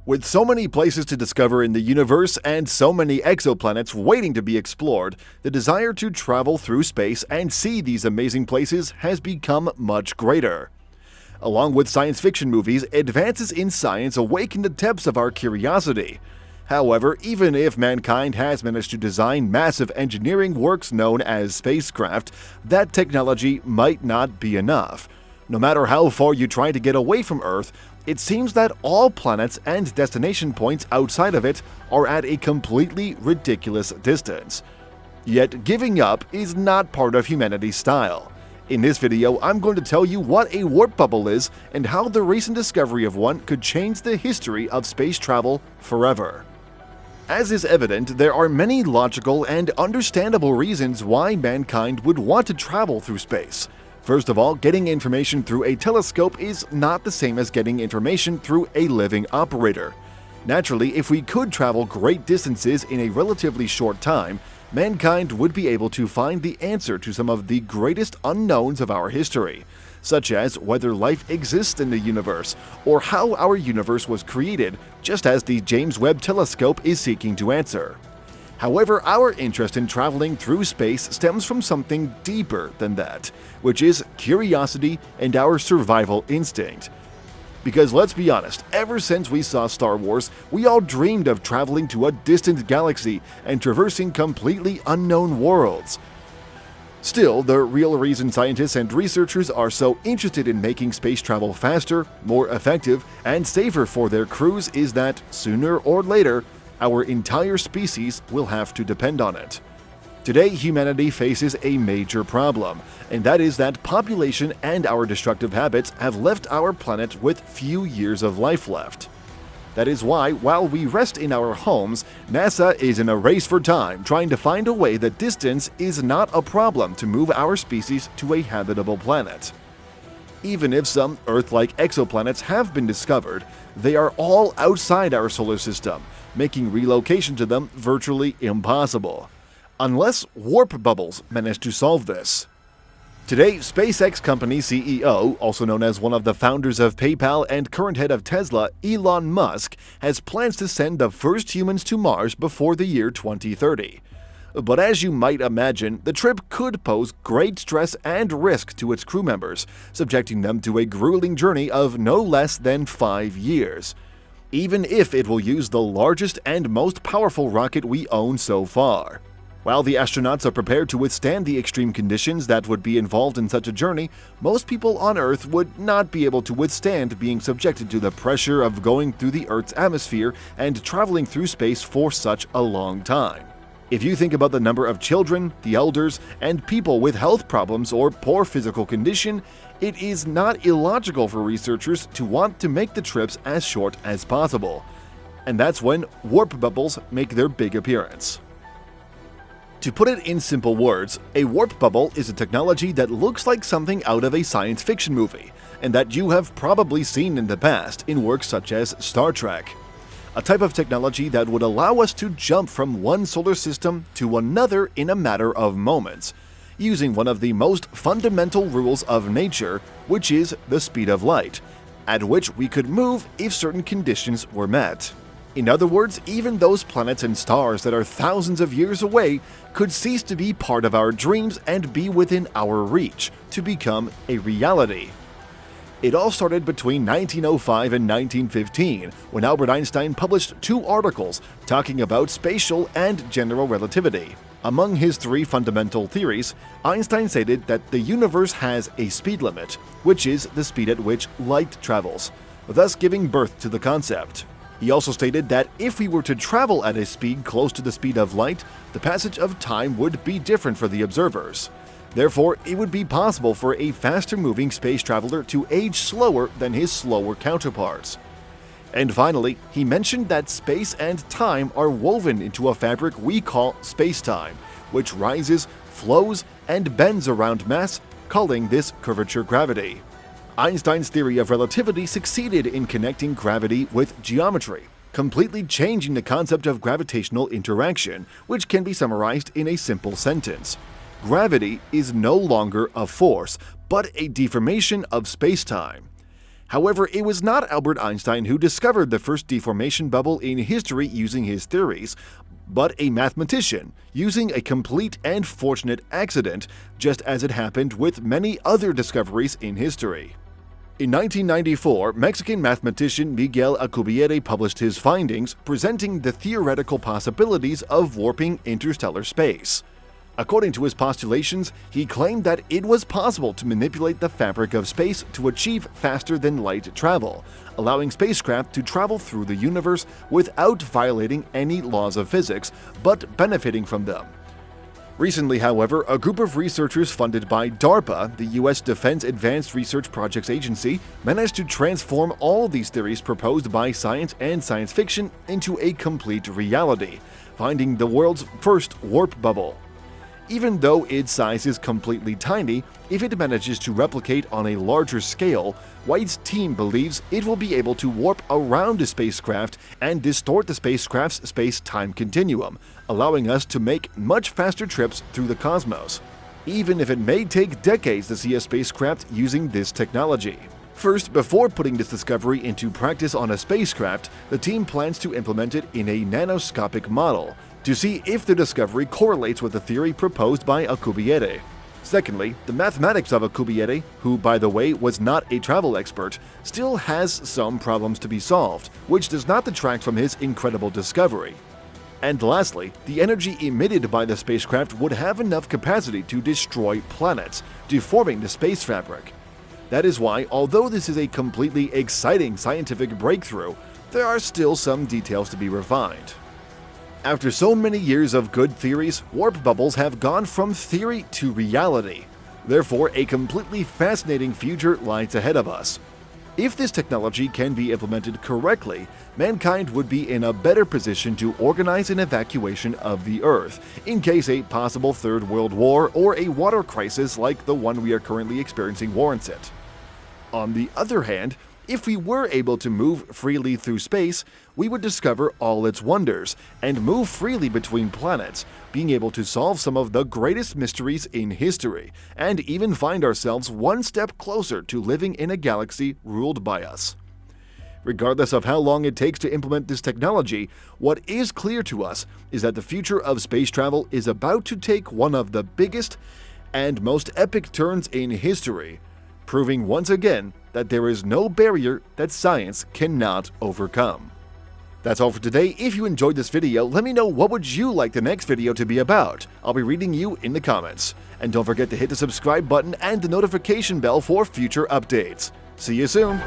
With so many places to discover in the universe and so many exoplanets waiting to be explored, the desire to travel through space and see these amazing places has become much greater. Along with science fiction movies, advances in science awaken the depths of our curiosity. However, even if mankind has managed to design massive engineering works known as spacecraft, that technology might not be enough. No matter how far you try to get away from Earth, it seems that all planets and destination points outside of it are at a completely ridiculous distance. Yet giving up is not part of humanity's style. In this video, I'm going to tell you what a warp bubble is and how the recent discovery of one could change the history of space travel forever. As is evident, there are many logical and understandable reasons why mankind would want to travel through space. First of all, getting information through a telescope is not the same as getting information through a living operator. Naturally, if we could travel great distances in a relatively short time, mankind would be able to find the answer to some of the greatest unknowns of our history, such as whether life exists in the universe or how our universe was created, just as the James Webb Telescope is seeking to answer. However, our interest in traveling through space stems from something deeper than that, which is curiosity and our survival instinct. Because let's be honest, ever since we saw Star Wars, we all dreamed of traveling to a distant galaxy and traversing completely unknown worlds. Still, the real reason scientists and researchers are so interested in making space travel faster, more effective, and safer for their crews is that, sooner or later, our entire species will have to depend on it. Today, humanity faces a major problem, and that is that population and our destructive habits have left our planet with few years of life left. That is why, while we rest in our homes, NASA is in a race for time, trying to find a way that distance is not a problem to move our species to a habitable planet. Even if some Earth-like exoplanets have been discovered, they are all outside our solar system, making relocation to them virtually impossible. Unless warp bubbles manage to solve this. Today, SpaceX company CEO, also known as one of the founders of PayPal and current head of Tesla, Elon Musk, has plans to send the first humans to Mars before the year 2030. But as you might imagine, the trip could pose great stress and risk to its crew members, subjecting them to a grueling journey of no less than 5 years. Even if it will use the largest and most powerful rocket we own so far. While the astronauts are prepared to withstand the extreme conditions that would be involved in such a journey, most people on Earth would not be able to withstand being subjected to the pressure of going through the Earth's atmosphere and traveling through space for such a long time. If you think about the number of children, the elders, and people with health problems or poor physical condition, it is not illogical for researchers to want to make the trips as short as possible. And that's when warp bubbles make their big appearance. To put it in simple words, a warp bubble is a technology that looks like something out of a science fiction movie, and that you have probably seen in the past in works such as Star Trek. A type of technology that would allow us to jump from one solar system to another in a matter of moments, using one of the most fundamental rules of nature, which is the speed of light, at which we could move if certain conditions were met. In other words, even those planets and stars that are thousands of years away could cease to be part of our dreams and be within our reach to become a reality. It all started between 1905 and 1915, when Albert Einstein published 2 articles talking about spatial and general relativity. Among his 3 fundamental theories, Einstein stated that the universe has a speed limit, which is the speed at which light travels, thus giving birth to the concept. He also stated that if we were to travel at a speed close to the speed of light, the passage of time would be different for the observers. Therefore, it would be possible for a faster-moving space traveler to age slower than his slower counterparts. And finally, he mentioned that space and time are woven into a fabric we call space-time, which rises, flows, and bends around mass, calling this curvature gravity. Einstein's theory of relativity succeeded in connecting gravity with geometry, completely changing the concept of gravitational interaction, which can be summarized in a simple sentence. Gravity is no longer a force, but a deformation of space-time. However, it was not Albert Einstein who discovered the first deformation bubble in history using his theories, but a mathematician, using a complete and fortunate accident, just as it happened with many other discoveries in history. In 1994, Mexican mathematician Miguel Alcubierre published his findings, presenting the theoretical possibilities of warping interstellar space. According to his postulations, he claimed that it was possible to manipulate the fabric of space to achieve faster-than-light travel, allowing spacecraft to travel through the universe without violating any laws of physics, but benefiting from them. Recently, however, a group of researchers funded by DARPA, the U.S. Defense Advanced Research Projects Agency, managed to transform all these theories proposed by science and science fiction into a complete reality, finding the world's first warp bubble. Even though its size is completely tiny, if it manages to replicate on a larger scale, White's team believes it will be able to warp around a spacecraft and distort the spacecraft's space-time continuum, allowing us to make much faster trips through the cosmos, even if it may take decades to see a spacecraft using this technology. First, before putting this discovery into practice on a spacecraft, the team plans to implement it in a nanoscopic model, to see if the discovery correlates with the theory proposed by Alcubierre. Secondly, the mathematics of Alcubierre, who by the way was not a travel expert, still has some problems to be solved, which does not detract from his incredible discovery. And lastly, the energy emitted by the spacecraft would have enough capacity to destroy planets, deforming the space fabric. That is why, although this is a completely exciting scientific breakthrough, there are still some details to be refined. After so many years of good theories, warp bubbles have gone from theory to reality. Therefore, a completely fascinating future lies ahead of us. If this technology can be implemented correctly, mankind would be in a better position to organize an evacuation of the Earth, in case a possible Third World War or a water crisis like the one we are currently experiencing warrants it. On the other hand, if we were able to move freely through space, we would discover all its wonders and move freely between planets, being able to solve some of the greatest mysteries in history, and even find ourselves one step closer to living in a galaxy ruled by us. Regardless of how long it takes to implement this technology, what is clear to us is that the future of space travel is about to take one of the biggest and most epic turns in history, proving once again that there is no barrier that science cannot overcome. That's all for today. If you enjoyed this video, let me know what would you like the next video to be about. I'll be reading you in the comments. And don't forget to hit the subscribe button and the notification bell for future updates. See you soon!